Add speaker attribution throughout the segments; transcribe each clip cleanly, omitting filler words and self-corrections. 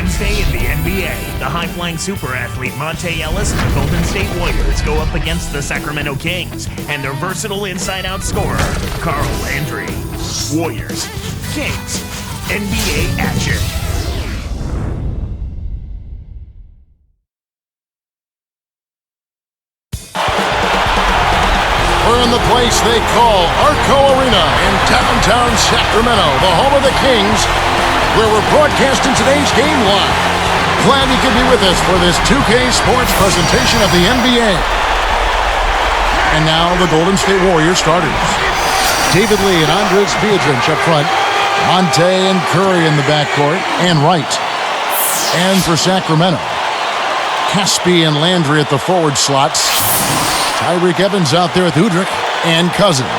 Speaker 1: Wednesday in the NBA, the high-flying super athlete Monte Ellis and the Golden State Warriors go up against the Sacramento Kings and their versatile inside-out scorer, Carl Landry. Warriors, Kings, NBA action.
Speaker 2: We're in the place they call Arco Arena in downtown Sacramento, the home of the Kings, where we're broadcasting today's game live. Glad you could be with us for this 2K Sports presentation of the NBA. And now the Golden State Warriors starters. David Lee and Andres Biedrins up front. Monte and Curry in the backcourt and Wright. And for Sacramento, Caspi and Landry at the forward slots. Tyreke Evans out there with Udrih and Cousins.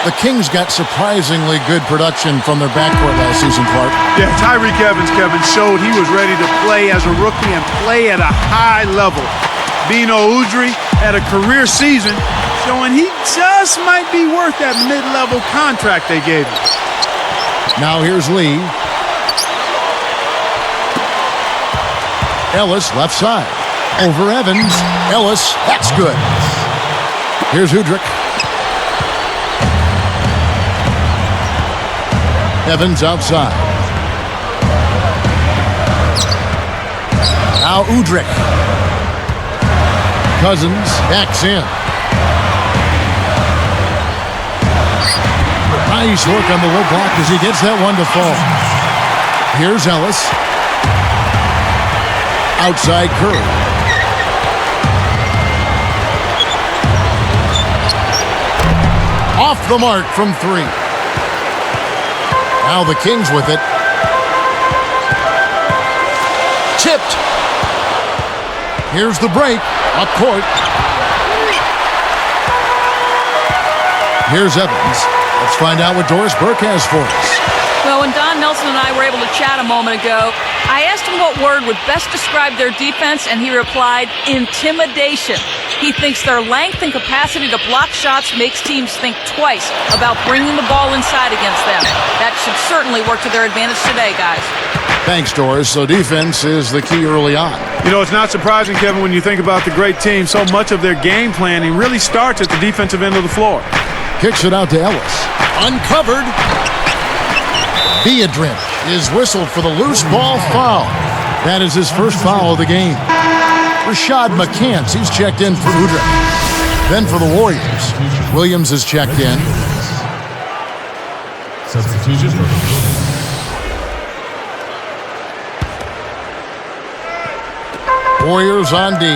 Speaker 2: The Kings got surprisingly good production from their backcourt last season, Clark.
Speaker 3: Yeah, Tyreke Evans, Kevin, showed he was ready to play as a rookie and play at a high level. Bino Udrih had a career season, showing he just might be worth that mid-level contract they gave him.
Speaker 2: Now here's Lee. Ellis, left side. Over Evans. Ellis, that's good. Here's Udrih. Evans outside. Now Udrih. Cousins backs in. Nice work on the low block as he gets that one to fall. Here's Ellis. Outside Curry. Off the mark from three. Now the Kings with it. Tipped. Here's the break. Up court. Here's Evans. Let's find out what Doris Burke has for us.
Speaker 4: Well, when Don Nelson and I were able to chat a moment ago, I asked him what word would best describe their defense, and he replied, intimidation. He thinks their length and capacity to block shots makes teams think twice about bringing the ball inside against them. That should certainly work to their advantage today, guys.
Speaker 2: Thanks, Doris. So defense is the key early on.
Speaker 3: You know, it's not surprising, Kevin, when you think about the great team. So much of their game planning really starts at the defensive end of the floor.
Speaker 2: Kicks it out to Ellis. Uncovered. Biedrins is whistled for the loose ball foul. That is his first foul of the game. Rashad McCants, he's checked in for Udrih. Then for the Warriors, Williams is checked in.
Speaker 5: Substitution.
Speaker 2: Warriors on D.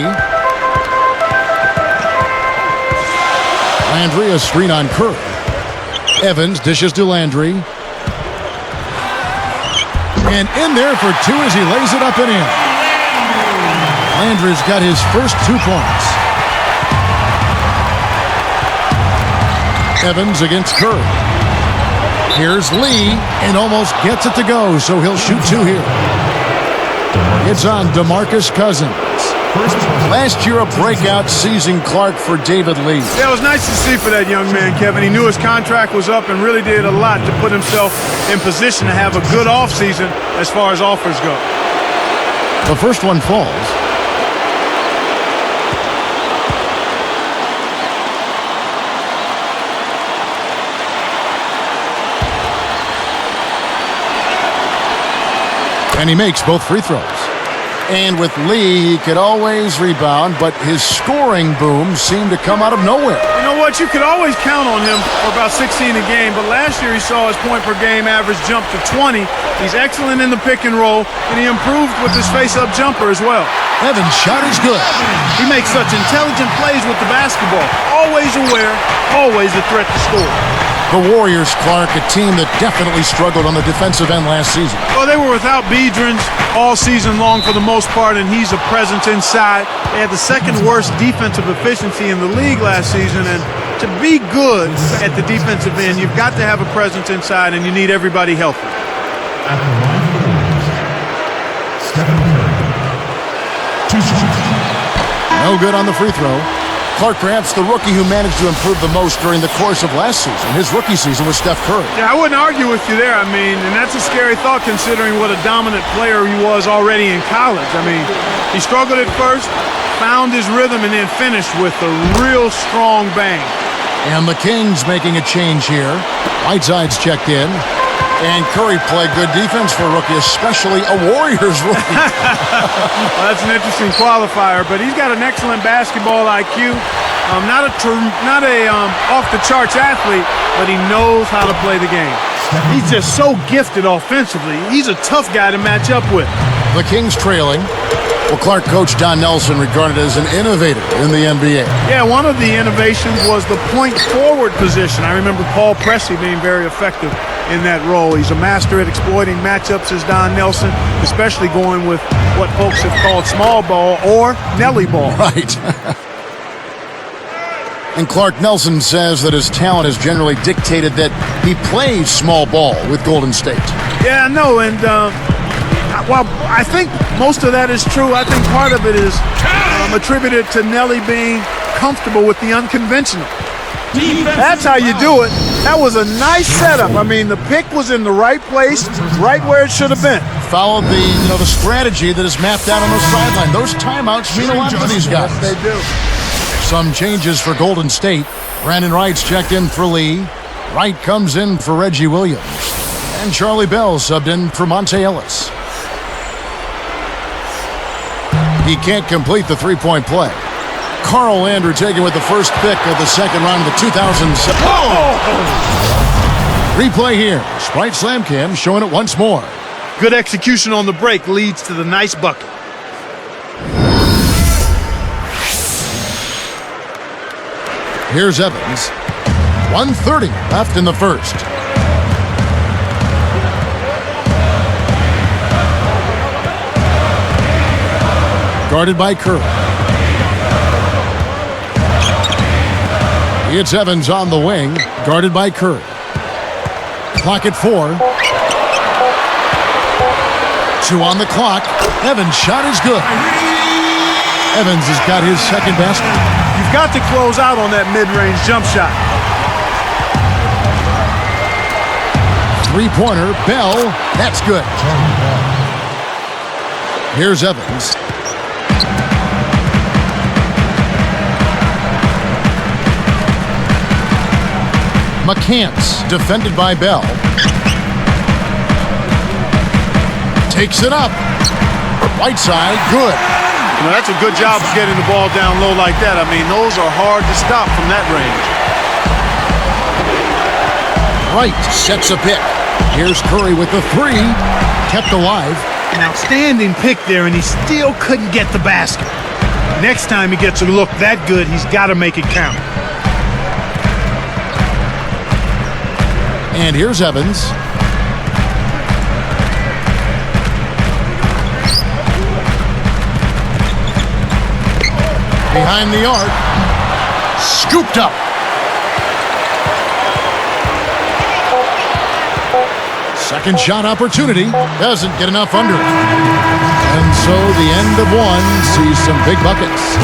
Speaker 2: Landry, a screen on Curry. Evans dishes to Landry. And in there for two as he lays it up and in. Landry's got his first 2 points. Evans against Curry. Here's Lee and almost gets it to go, so he'll shoot 2 here. It's on DeMarcus Cousins. Last year, a breakout season, Clark, for David Lee.
Speaker 3: Yeah, it was nice to see for that young man, Kevin. He knew his contract was up and really did a lot to put himself in position to have a good offseason as far as offers go.
Speaker 2: The first one falls. And he makes both free throws. And with Lee, he could always rebound, but his scoring boom seemed to come out of nowhere.
Speaker 3: You know what? You could always count on him for about 16 a game, but last year he saw his point-per-game average jump to 20. He's excellent in the pick and roll, and he improved with his face-up jumper as well.
Speaker 2: Evans' shot is good.
Speaker 3: He makes such intelligent plays with the basketball. Always aware, always a threat to score.
Speaker 2: The Warriors, Clark, a team that definitely struggled on the defensive end last season.
Speaker 3: Well, they were without Biedrins all season long for the most part, and he's a presence inside. They had the second worst defensive efficiency in the league last season, and to be good at the defensive end, you've got to have a presence inside, and you need everybody healthy.
Speaker 5: At the line for the Warriors, Stephen Curry. 2 shots.
Speaker 2: No good on the free throw. Clark, perhaps the rookie who managed to improve the most during the course of last season. His rookie season was Steph Curry.
Speaker 3: Yeah, I wouldn't argue with you there. I mean, and that's a scary thought considering what a dominant player he was already in college. I mean, he struggled at first, found his rhythm, and then finished with a real strong bang.
Speaker 2: And the Kings making a change here. Whiteside's checked in. And Curry played good defense for a rookie, especially a Warriors rookie.
Speaker 3: Well, that's an interesting qualifier, but he's got an excellent basketball IQ. Not a off-the-charts athlete, but he knows how to play the game. He's just so gifted offensively. He's a tough guy to match up with.
Speaker 2: The Kings trailing. Well, Clark coach Don Nelson regarded as an innovator in the NBA.
Speaker 3: Yeah, one of the innovations was the point forward position. I remember Paul Pressey being very effective in that role. He's a master at exploiting matchups as Don Nelson, especially going with what folks have called small ball or Nelly ball.
Speaker 2: Right. And Clark Nelson says that his talent has generally dictated that he plays small ball with Golden State.
Speaker 3: Yeah, I know, and well, I think most of that is true. I think part of it is attributed to Nelly being comfortable with the unconventional. That's how you do it. That was a nice setup. I mean, the pick was in the right place, right where it should have been.
Speaker 2: Followed the strategy that is mapped out on the sideline. Those timeouts mean a lot for these guys.
Speaker 3: Yes, they do.
Speaker 2: Some changes for Golden State. Brandon Wright's checked in for Lee. Wright comes in for Reggie Williams. And Charlie Bell subbed in for Monte Ellis. He can't complete the three-point play. Carl Landry taken with the first pick of the second round of the 2007. Replay here. Sprite Slam Cam showing it once more.
Speaker 3: Good execution on the break leads to the nice bucket.
Speaker 2: Here's Evans. 1:30 left in the first. Guarded by Curry. It's Evans on the wing, guarded by Curry. Clock at 4. 2 on the clock. Evans' shot is good. Evans has got his second basket.
Speaker 3: You've got to close out on that mid-range jump shot.
Speaker 2: Three-pointer, Bell, that's good. Here's Evans. McCants, defended by Bell. Takes it up. Whiteside, good.
Speaker 3: You know, that's a good job of getting the ball down low like that. I mean, those are hard to stop from that range.
Speaker 2: Wright sets a pick. Here's Curry with the three. Kept alive.
Speaker 3: An outstanding pick there, and he still couldn't get the basket. Next time he gets a look that good, he's got to make it count.
Speaker 2: And here's Evans. Behind the arc. Scooped up. Second shot opportunity. Doesn't get enough under it. And so the end of one sees some big buckets.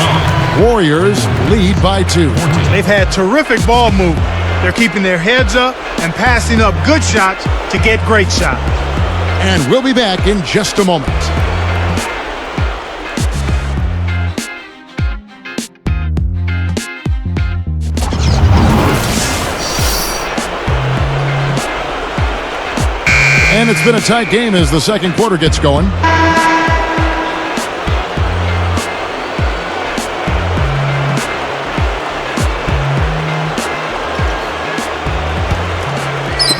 Speaker 2: Warriors lead by 2.
Speaker 3: They've had terrific ball movement. They're keeping their heads up and passing up good shots to get great shots.
Speaker 2: And we'll be back in just a moment. And it's been a tight game as the second quarter gets going.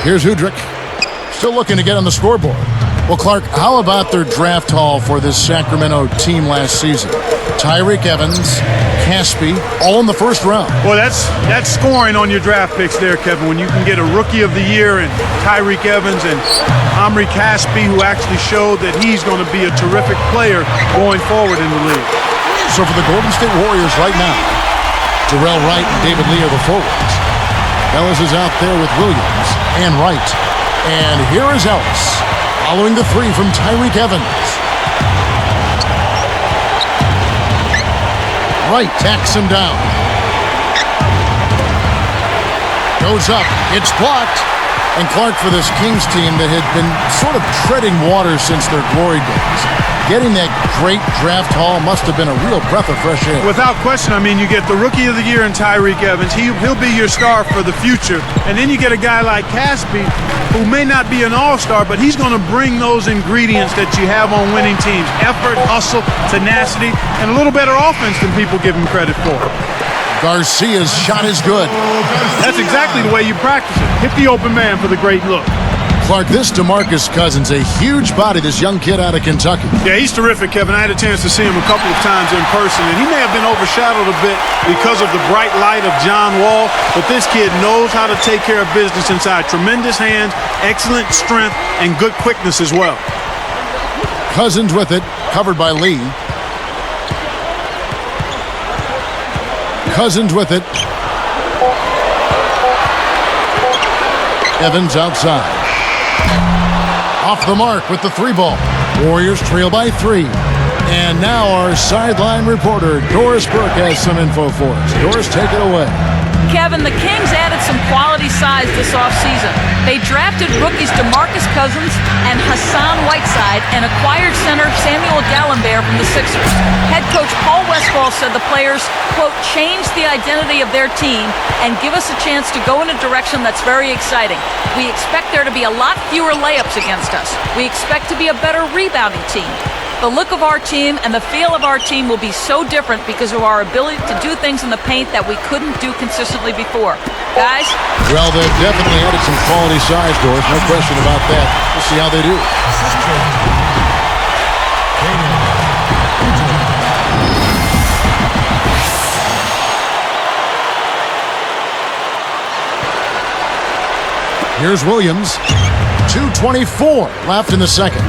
Speaker 2: Here's Hudrick, still looking to get on the scoreboard. Well, Clark, how about their draft haul for this Sacramento team last season? Tyreke Evans, Caspi, all in the first round.
Speaker 3: Well, that's scoring on your draft picks there, Kevin, when you can get a Rookie of the Year and Tyreke Evans and Omri Caspi, who actually showed that he's going to be a terrific player going forward in the league.
Speaker 2: So for the Golden State Warriors right now, Jarrell Wright and David Lee are the forwards. Ellis is out there with Williams and Wright. And here is Ellis, following the three from Tyreke Evans. Wright tacks him down. Goes up. It's blocked. And Clark, for this Kings team that had been sort of treading water since their glory days, getting that great draft haul must have been a real breath of fresh air.
Speaker 3: Without question, I mean, you get the Rookie of the Year in Tyreek Evans. He'll be your star for the future. And then you get a guy like Caspi, who may not be an all-star, but he's going to bring those ingredients that you have on winning teams. Effort, hustle, tenacity, and a little better offense than people give him credit for.
Speaker 2: Garcia's shot is good.
Speaker 3: That's exactly the way you practice it. Hit the open man for the great look.
Speaker 2: Clark, this DeMarcus Cousins, a huge body, this young kid out of Kentucky.
Speaker 3: Yeah, he's terrific, Kevin. I had a chance to see him a couple of times in person, and he may have been overshadowed a bit because of the bright light of John Wall, but this kid knows how to take care of business inside. Tremendous hands, excellent strength, and good quickness as well.
Speaker 2: Cousins with it, covered by Lee. Cousins with it. Evans outside. Off the mark with the 3-ball. Warriors trail by 3. And now our sideline reporter, Doris Burke, has some info for us. Doris, take it away.
Speaker 4: Kevin, the Kings added some quality size this offseason. They drafted rookies DeMarcus Cousins and Hassan Whiteside and acquired center Samuel Gallenberg from the Sixers. Head coach Paul Westphal said the players, quote, change the identity of their team and give us a chance to go in a direction that's very exciting. We expect there to be a lot fewer layups against us. We expect to be a better rebounding team. The look of our team and the feel of our team will be so different because of our ability to do things in the paint that we couldn't do consistently before. Guys?
Speaker 2: Well, they've definitely added some quality size, Doris. No question about that. We'll see how they do. Here's Williams. 2:24 left in the second.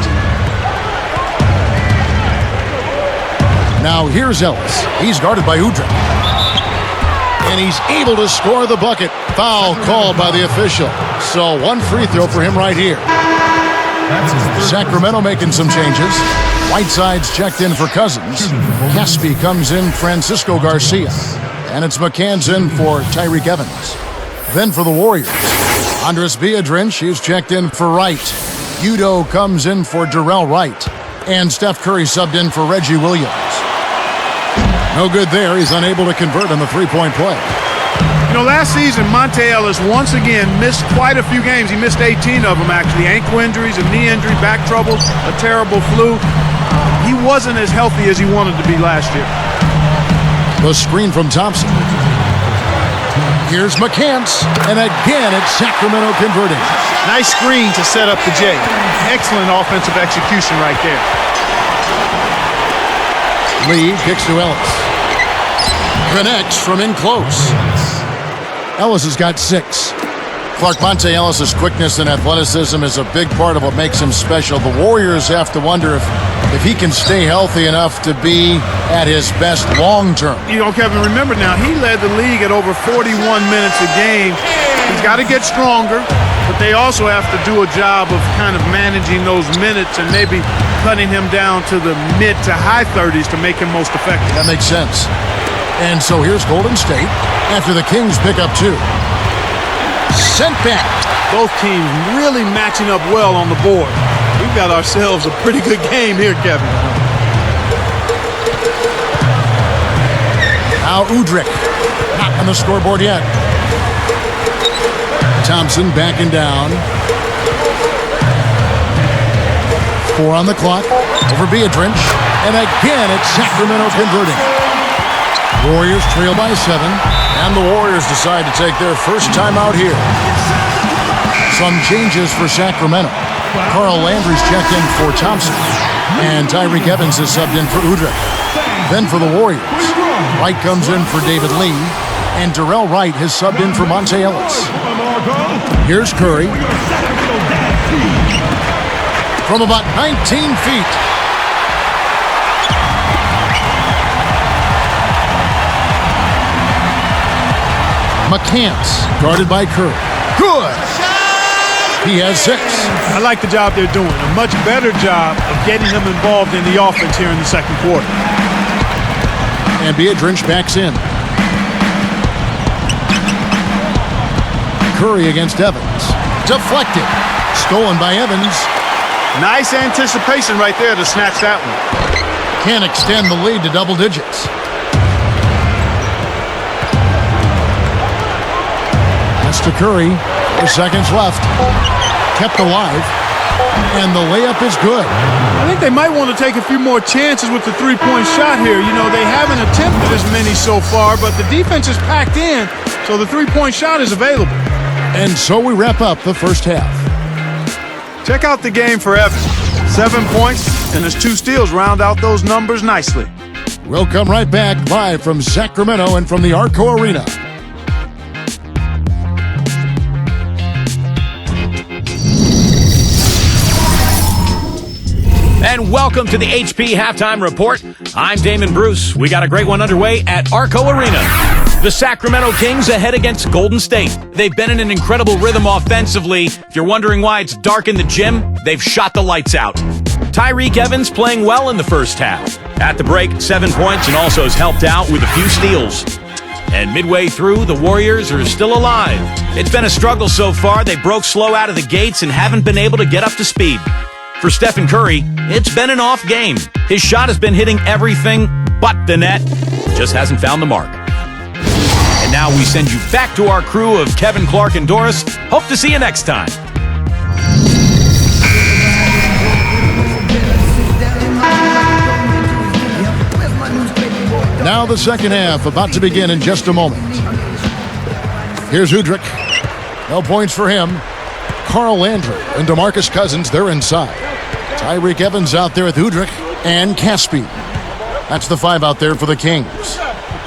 Speaker 2: Now here's Ellis. He's guarded by Udrih. And he's able to score the bucket. Foul called by the official. So one free throw for him right here. Sacramento making some changes. Whiteside's checked in for Cousins. Caspi comes in Francisco Garcia. And it's McCann's in for Tyreek Evans. Then for the Warriors, Andres Biedrins is checked in for Wright. Udo comes in for Darrell Wright. And Steph Curry subbed in for Reggie Williams. No good there. He's unable to convert on the three-point play.
Speaker 3: You know, last season, Monte Ellis once again missed quite a few games. He missed 18 of them, actually. Ankle injuries, a knee injury, back troubles, a terrible flu. He wasn't as healthy as he wanted to be last year.
Speaker 2: The screen from Thompson. Here's McCants. And again, it's Sacramento converting.
Speaker 3: Nice screen to set up the J. Excellent offensive execution right there.
Speaker 2: Lee kicks to Ellis. Connects from in close. Ellis has got 6. Clark, Monte Ellis' quickness and athleticism is a big part of what makes him special. The Warriors have to wonder if he can stay healthy enough to be at his best long term.
Speaker 3: You know, Kevin, remember now, he led the league at over 41 minutes a game. He's got to get stronger, but they also have to do a job of kind of managing those minutes and maybe cutting him down to the mid to high 30s to make him most effective.
Speaker 2: That makes sense. And so here's Golden State after the Kings pick up 2. Sent back.
Speaker 3: Both teams really matching up well on the board. We've got ourselves a pretty good game here, Kevin.
Speaker 2: Now Udrih. Not on the scoreboard yet. Thompson backing down. 4 on the clock. Over Biedrins. And again, it's Sacramento converting. Warriors trail by 7. And the Warriors decide to take their first time out here. Some changes for Sacramento. Carl Landry's checked in for Thompson. And Tyreek Evans is subbed in for Udrih. Then for the Warriors, Wright comes in for David Lee. And Darrell Wright has subbed in for Monte Ellis. Here's Curry. From about 19 feet. McCants, guarded by Curry. Good! He has 6.
Speaker 3: I like the job they're doing. A much better job of getting him involved in the offense here in the second quarter.
Speaker 2: And Biedrins backs in. Curry against Evans. Deflected. Stolen by Evans.
Speaker 3: Nice anticipation right there to snatch that one.
Speaker 2: Can't extend the lead to double digits. Pass to Curry. 4 seconds left. Kept alive. And the layup is good.
Speaker 3: I think they might want to take a few more chances with the three-point shot here. You know, they haven't attempted as many so far, but the defense is packed in, so the three-point shot is available.
Speaker 2: And so we wrap up the first half.
Speaker 3: Check out the game for Evans. 7 points, and his 2 steals round out those numbers nicely.
Speaker 2: We'll come right back live from Sacramento and from the Arco Arena.
Speaker 6: And welcome to the HP Halftime Report. I'm Damon Bruce. We got a great one underway at Arco Arena. The Sacramento Kings ahead against Golden State. They've been in an incredible rhythm offensively. If you're wondering why it's dark in the gym, they've shot the lights out. Tyreke Evans playing well in the first half. At the break, 7 points and also has helped out with a few steals. And midway through, the Warriors are still alive. It's been a struggle so far. They broke slow out of the gates and haven't been able to get up to speed. For Stephen Curry, it's been an off game. His shot has been hitting everything but the net. Just hasn't found the mark. And now we send you back to our crew of Kevin, Clark, and Doris. Hope to see you next time.
Speaker 2: Now the second half about to begin in just a moment. Here's Udrih. No points for him. Carl Landry and DeMarcus Cousins, they're inside. Tyreke Evans out there with Udrih and Caspi. That's the 5 out there for the Kings.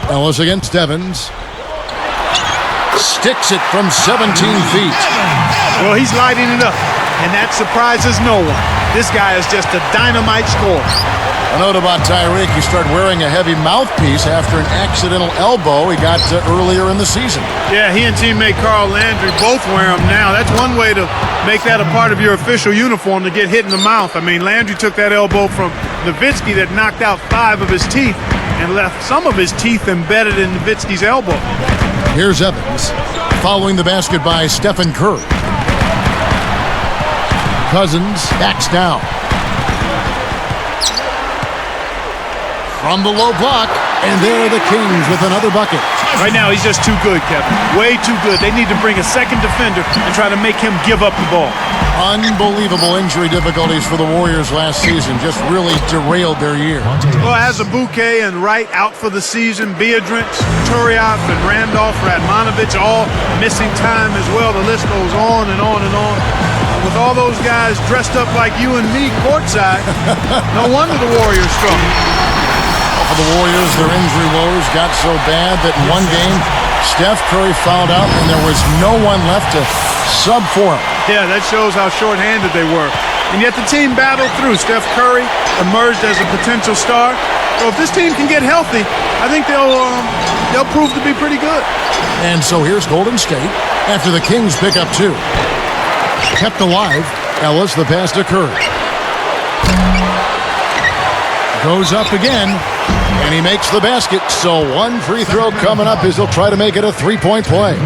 Speaker 2: Ellis against Evans. Sticks it from 17 feet.
Speaker 3: Well, he's lighting it up, and that surprises no one. This guy is just a dynamite scorer.
Speaker 2: A note about Tyreke, he started wearing a heavy mouthpiece after an accidental elbow he got earlier in the season.
Speaker 3: Yeah, he and teammate Carl Landry both wear them now. That's one way to make that a part of your official uniform, to get hit in the mouth. I mean, Landry took that elbow from Nowitzki that knocked out 5 of his teeth and left some of his teeth embedded in Nowitzki's elbow.
Speaker 2: Here's Evans, following the basket by Stephen Curry. Cousins backs down. From the low block, and there are the Kings with another bucket.
Speaker 3: Right now, he's just too good, Kevin. Way too good. They need to bring a second defender and try to make him give up the ball.
Speaker 2: Unbelievable injury difficulties for the Warriors last season. Just really derailed their year.
Speaker 3: Well, as a bouquet and Wright out for the season, Biedrins, Turiaf, and Randolph, Radmanovich all missing time as well. The list goes on and on and on. With all those guys dressed up like you and me courtside, no wonder the Warriors struggle.
Speaker 2: For the Warriors, their injury woes got so bad that in one game, Steph Curry fouled out and there was no one left to sub for him.
Speaker 3: Yeah, that shows how shorthanded they were. And yet the team battled through. Steph Curry emerged as a potential star. So if this team can get healthy, I think they'll prove to be pretty good.
Speaker 2: And so here's Golden State after the Kings pick up 2. Kept alive, Ellis the pass to Curry. Goes up again, and he makes the basket. So one free throw coming up as he'll try to make it a 3-point play.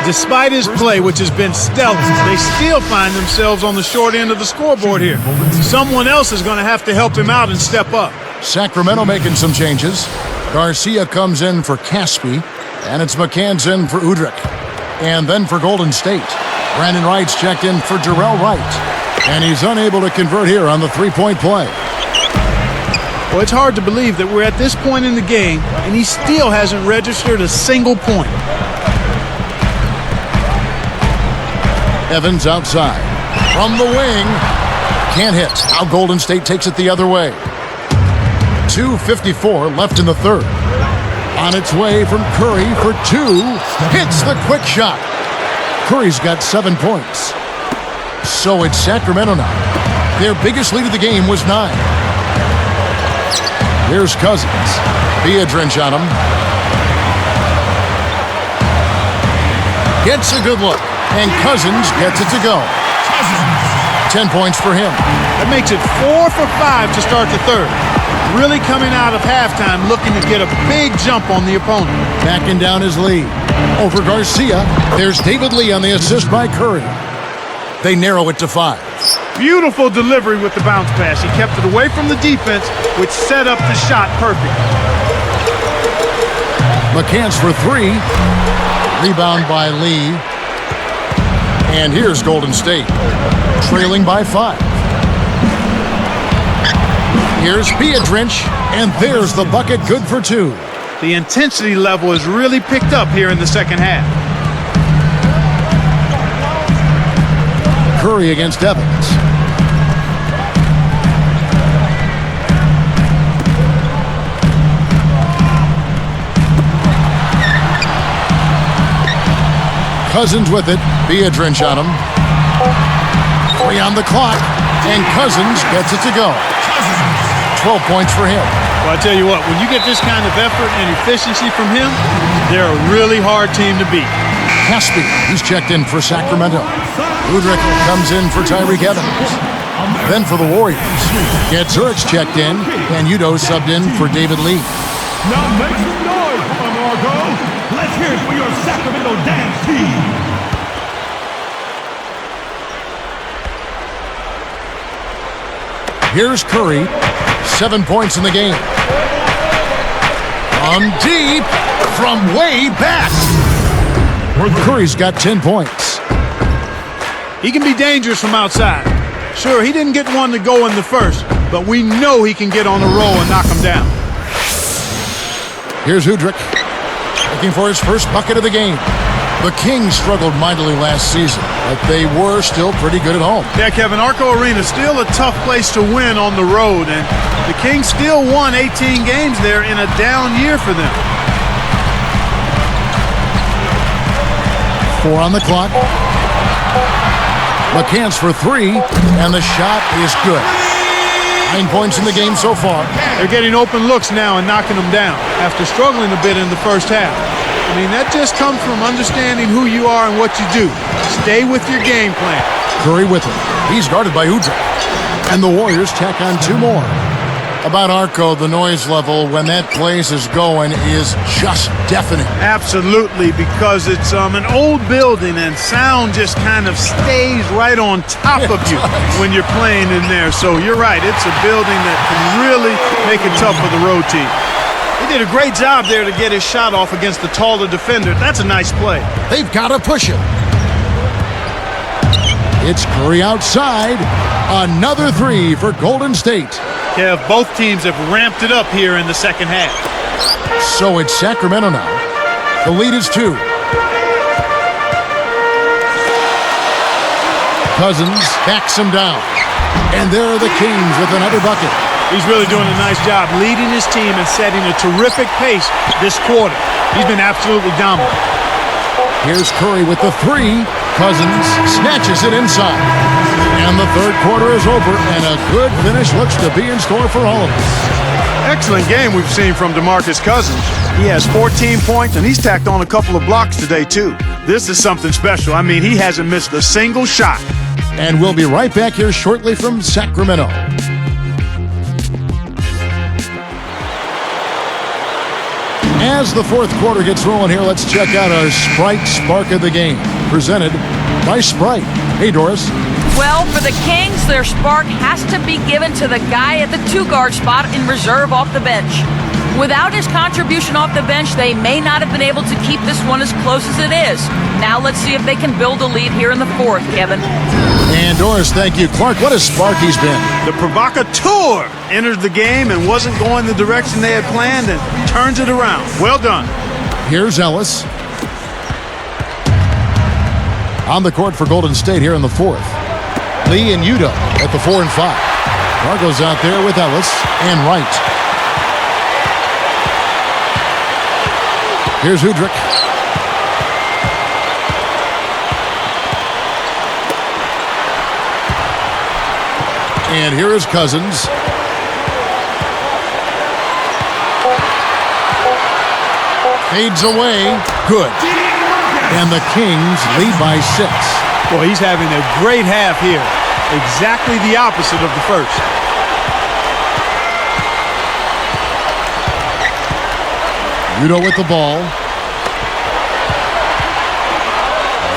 Speaker 3: Despite his play, which has been stellar, they still find themselves on the short end of the scoreboard here. Someone else is going to have to help him out and step up.
Speaker 2: Sacramento making some changes. Garcia comes in for Caspi, and it's McCann's in for Udrih. And then for Golden State, Brandon Wright's checked in for Jarrell Wright. And he's unable to convert here on the 3-point play.
Speaker 3: Well, it's hard to believe that we're at this point in the game, and he still hasn't registered a single point.
Speaker 2: Evans outside. From the wing. Can't hit. Now Golden State takes it the other way. 2:54 left in the third. On its way from Curry for 2. Hits the quick shot. Curry's got 7 points. So it's Sacramento now. Their biggest lead of the game was 9. Here's Cousins. Biedrins on him. Gets a good look. And Cousins gets it to go. 10 points for him.
Speaker 3: That makes it 4 for 5 to start the third. really coming out of halftime looking to get a big jump on the opponent.
Speaker 2: Backing down his lead. Over Garcia, there's David Lee on the assist by Curry. They narrow it to 5.
Speaker 3: Beautiful delivery with the bounce pass. He kept it away from the defense, which set up the shot perfect.
Speaker 2: McCants for 3. Rebound by Lee. And here's Golden State, trailing by 5. Here's Piedrinch, and there's the bucket, good for 2.
Speaker 3: The intensity level has really picked up here in the second half.
Speaker 2: Curry against Evans. Cousins with it. Piedrinch on him. 3 on the clock, and Cousins gets it to go. 12 points for him.
Speaker 3: Well, I tell you what, when you get this kind of effort and efficiency from him, they're a really hard team to beat.
Speaker 2: Caspi, he's checked in for Sacramento. Udrich comes in for Tyreek Evans. Then for the Warriors, Get Zurich's checked in, and Udo subbed in for David Lee.
Speaker 5: Now make some noise, Margo. Let's hear it for your Sacramento dance team.
Speaker 2: Here's Curry, 7 points in the game. From deep, from way back. Curry's got 10 points.
Speaker 3: He can be dangerous from outside. Sure, he didn't get one to go in the first, but we know he can get on a roll and knock him down.
Speaker 2: Here's Udrich, looking for his first bucket of the game. The Kings struggled mightily last season, but they were still pretty good at home.
Speaker 3: Yeah, Kevin, Arco Arena is still a tough place to win on the road, and the Kings still won 18 games there in a down year for them.
Speaker 2: 4 on the clock. McCants for 3, and the shot is good. 9 points in the game so far.
Speaker 3: They're getting open looks now and knocking them down after struggling a bit in the first half. I mean, that just comes from understanding who you are and what you do. Stay with your game plan.
Speaker 2: Curry with him. He's guarded by Udrich. And the Warriors tack on 2 more. About Arco, the noise level when that place is going is just deafening.
Speaker 3: Absolutely, because it's an old building and sound just kind of stays right on top of you when you're playing in there. So you're right, it's a building that can really make it tough for the road team. He did a great job there to get his shot off against the taller defender. That's a nice play.
Speaker 2: They've got to push him. It's Curry outside. Another 3 for Golden State.
Speaker 3: Kev, both teams have ramped it up here in the second half.
Speaker 2: So it's Sacramento now. The lead is 2. Cousins backs him down. And there are the Kings with another bucket.
Speaker 3: He's really doing a nice job leading his team and setting a terrific pace this quarter. He's been absolutely dominant.
Speaker 2: Here's Curry with the 3. Cousins snatches it inside. And the third quarter is over, and a good finish looks to be in store for all of us.
Speaker 3: Excellent game we've seen from DeMarcus Cousins. He has 14 points, and he's tacked on a couple of blocks today, too. This is something special. I mean, he hasn't missed a single shot.
Speaker 2: And we'll be right back here shortly from Sacramento. As the fourth quarter gets rolling here, let's check out our Sprite Spark of the Game, presented by Sprite. Hey, Doris.
Speaker 4: Well, for the Kings, their spark has to be given to the guy at the 2-guard spot in reserve off the bench. Without his contribution off the bench, they may not have been able to keep this one as close as it is. Now let's see if they can build a lead here in the fourth, Kevin.
Speaker 2: And Doris, thank you. Clark, what a spark he's been.
Speaker 3: The provocateur entered the game and wasn't going the direction they had planned and turns it around. Well done. Here's
Speaker 2: Ellis. On the court for Golden State here in the fourth. Lee and Udo at the 4 and 5. Margo's out there with Ellis and Wright. Here's Udrich. And here is Cousins. Fades away. Good. And the Kings lead by 6.
Speaker 3: Boy, he's having a great half here. Exactly the opposite of the first.
Speaker 2: Udo with the ball.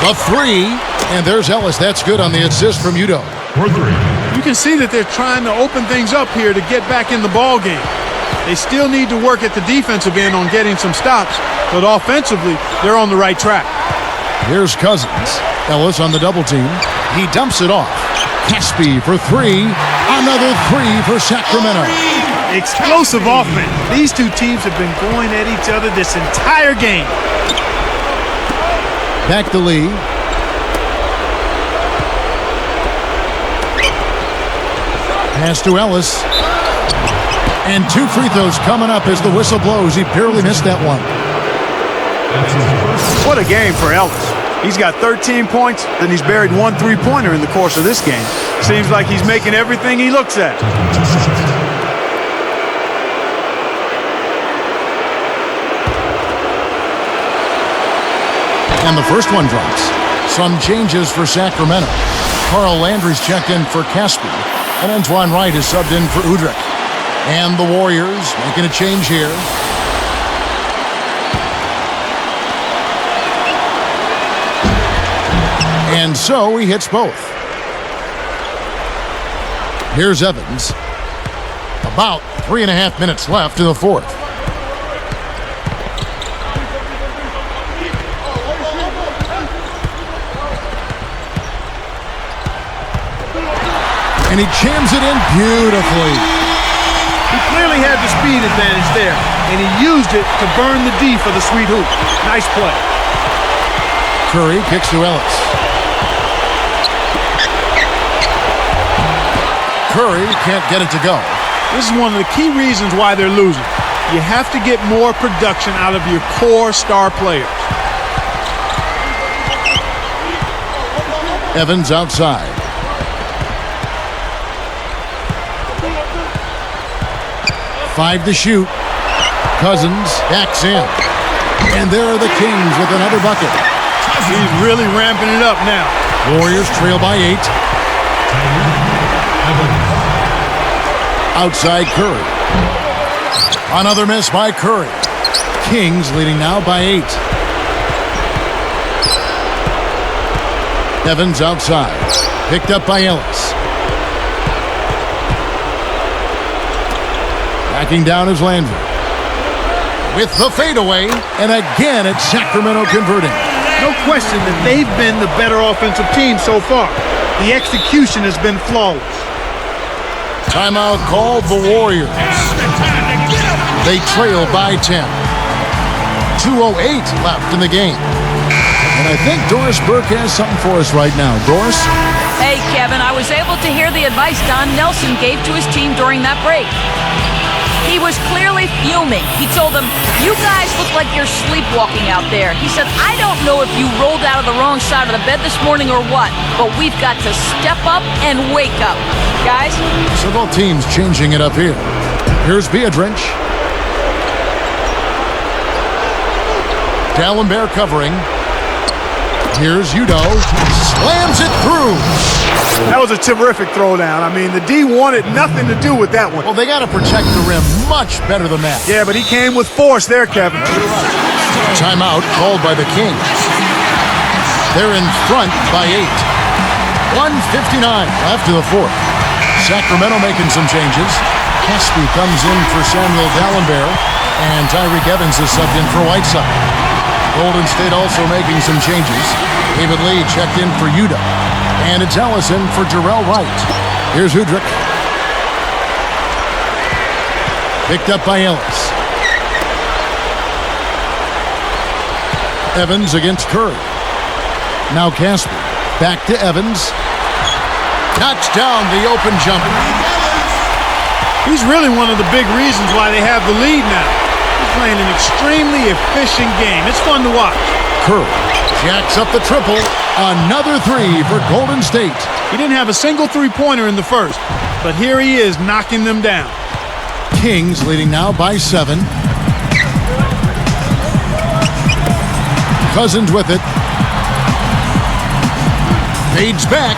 Speaker 2: The three, and there's Ellis. That's good on the assist from Udo.
Speaker 5: For three.
Speaker 3: You can see that they're trying to open things up here to get back in the ball game. They still need to work at the defensive end on getting some stops, but offensively, they're on the right track.
Speaker 2: Here's Cousins. Ellis on the double team. He dumps it off. Caspi for three. Another three for Sacramento.
Speaker 3: Explosive offense. These two teams have been going at each other this entire game.
Speaker 2: Back to Lee. Pass to Ellis. And 2 free throws coming up as the whistle blows. He barely missed that one.
Speaker 3: What a game for Ellis. He's got 13 points, then he's buried 1 3-pointer in the course of this game. Seems like he's making everything he looks at.
Speaker 2: And the first one drops. Some changes for Sacramento. Carl Landry's checked in for Caspi. And Antoine Wright is subbed in for Udrich. And the Warriors making a change here. And so he hits both. Here's Evans. About 3.5 minutes left in the fourth. And he jams it in beautifully.
Speaker 3: He clearly had the speed advantage there, and he used it to burn the D for the sweet hoop. Nice play.
Speaker 2: Curry kicks to Ellis. Curry can't get it to go.
Speaker 3: This is one of the key reasons why they're losing. You have to get more production out of your core star players.
Speaker 2: Evans outside. Five to shoot. Cousins backs in. And there are the Kings with another bucket.
Speaker 3: He's really ramping it up now.
Speaker 2: Warriors trail by 8. Outside Curry. Another miss by Curry. Kings leading now by 8. Evans outside. Picked up by Ellis. Backing down is Landry. With the fadeaway, and again it's Sacramento converting.
Speaker 3: No question that they've been the better offensive team so far. The execution has been flawless.
Speaker 2: Timeout called the Warriors. They trail by 10. 2:08 left in the game. And I think Doris Burke has something for us right now. Doris?
Speaker 4: Hey, Kevin, I was able to hear the advice Don Nelson gave to his team during that break. He was clearly fuming. He told them, "You guys look like you're sleepwalking out there." He said, "I don't know if you rolled out of the wrong side of the bed this morning or what, but we've got to step up and wake up. Guys?"
Speaker 2: Several teams changing it up here. Here's Beardrich. D'Alembert covering. Here's Udo. Slams it through.
Speaker 3: That was a terrific throwdown. I mean, the D wanted nothing to do with that one.
Speaker 2: Well, they got to protect the rim much better than that.
Speaker 3: Yeah, but he came with force there, Kevin.
Speaker 2: Timeout called by the Kings. They're in front by 8. 1:59 left in the fourth. Sacramento making some changes. Caspi comes in for Samuel D'Alembert, and Tyreek Evans is subbed in for Whiteside. Golden State also making some changes. David Lee checked in for Udo. And it's Ellison for Jarrell Wright. Here's Udrich. Picked up by Ellis. Evans against Curry. Now Caspi. Back to Evans. Knocks down the open jumper.
Speaker 3: He's really one of the big reasons why they have the lead now. He's playing an extremely efficient game. It's fun to watch.
Speaker 2: Curry jacks up the triple. Another three for Golden State.
Speaker 3: He didn't have a single three-pointer in the first, but here he is knocking them down.
Speaker 2: Kings leading now by 7. Cousins with it. Fades back.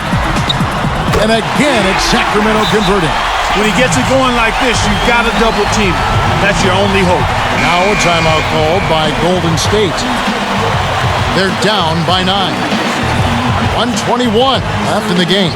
Speaker 2: And again, it's Sacramento converting.
Speaker 3: When he gets it going like this, you've got to double team him. That's your only hope.
Speaker 2: Now a timeout called by Golden State. They're down by 9. 1:21 left in the game.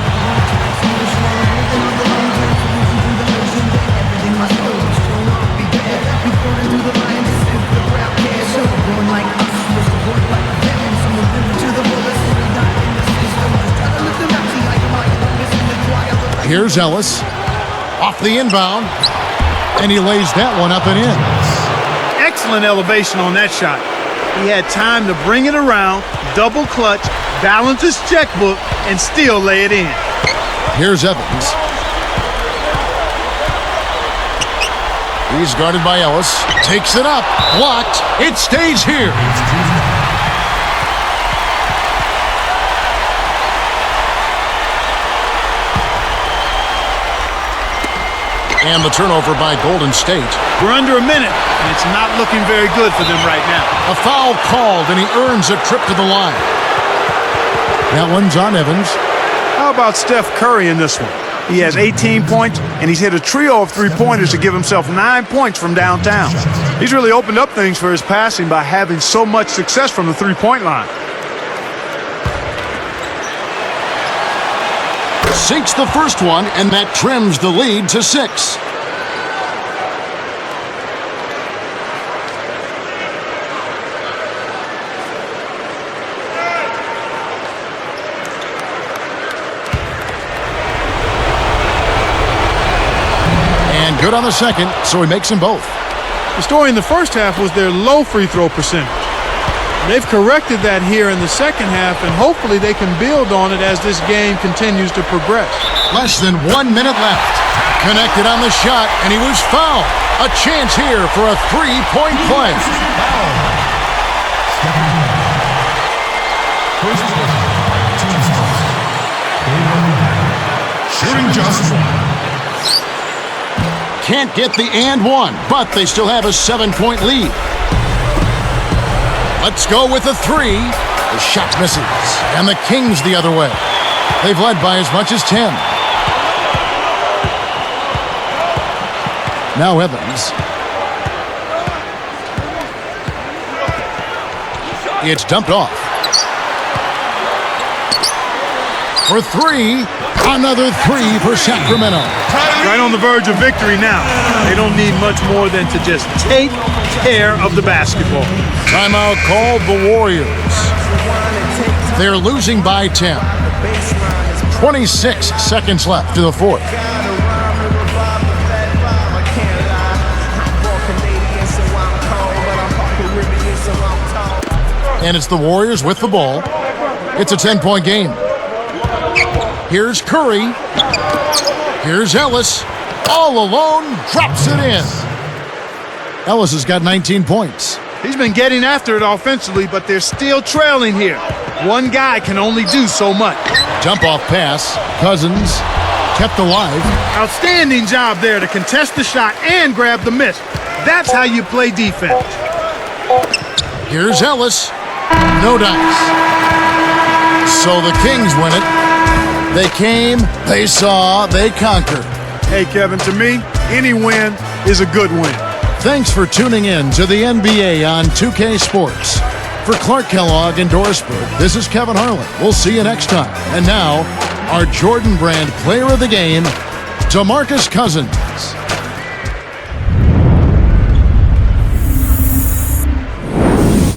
Speaker 2: Here's Ellis. Off the inbound. And he lays that one up and in.
Speaker 3: Excellent elevation on that shot. He had time to bring it around, double clutch, balance his checkbook, and still lay it in.
Speaker 2: Here's Evans. He's guarded by Ellis. Takes it up. Blocked. It stays here. And the turnover by Golden State.
Speaker 3: We're under a minute, and it's not looking very good for them right now.
Speaker 2: A foul called, and he earns a trip to the line. That one's on Evans.
Speaker 3: How about Steph Curry in this one? He has 18 points, and he's hit a trio of three-pointers to give himself 9 points from downtown. He's really opened up things for his passing by having so much success from the three-point line.
Speaker 2: Sinks the first one, and that trims the lead to 6. And good on the second, so he makes them both.
Speaker 3: The story in the first half was their low free throw percentage. They've corrected that here in the second half, and hopefully they can build on it as this game continues to progress.
Speaker 2: Less than 1 minute left. Connected on the shot, and he was fouled. A chance here for a three-point play.
Speaker 5: Shooting just one.
Speaker 2: Can't get the and one, but they still have a 7-point lead. Let's go with a three. The shot misses, and the Kings the other way. They've led by as much as 10. Now Evans. It's dumped off. For three. Another three for Sacramento.
Speaker 3: Right on the verge of victory now. They don't need much more than to just take care of the basketball.
Speaker 2: Timeout called the Warriors. They're losing by 10. 26 seconds left to the fourth. And it's the Warriors with the ball. It's a 10-point game. Here's Curry. Here's Ellis. All alone, drops it in. Ellis has got 19 points.
Speaker 3: He's been getting after it offensively, but they're still trailing here. One guy can only do so much.
Speaker 2: Jump-off pass. Cousins kept alive.
Speaker 3: Outstanding job there to contest the shot and grab the miss. That's how you play defense.
Speaker 2: Here's Ellis. No dice. So the Kings win it. They came, they saw, they conquered.
Speaker 3: Hey, Kevin, to me, any win is a good win.
Speaker 2: Thanks for tuning in to the NBA on 2K Sports. For Clark Kellogg and Dorisburg, this is Kevin Harlan. We'll see you next time. And now, our Jordan Brand Player of the Game, DeMarcus Cousins.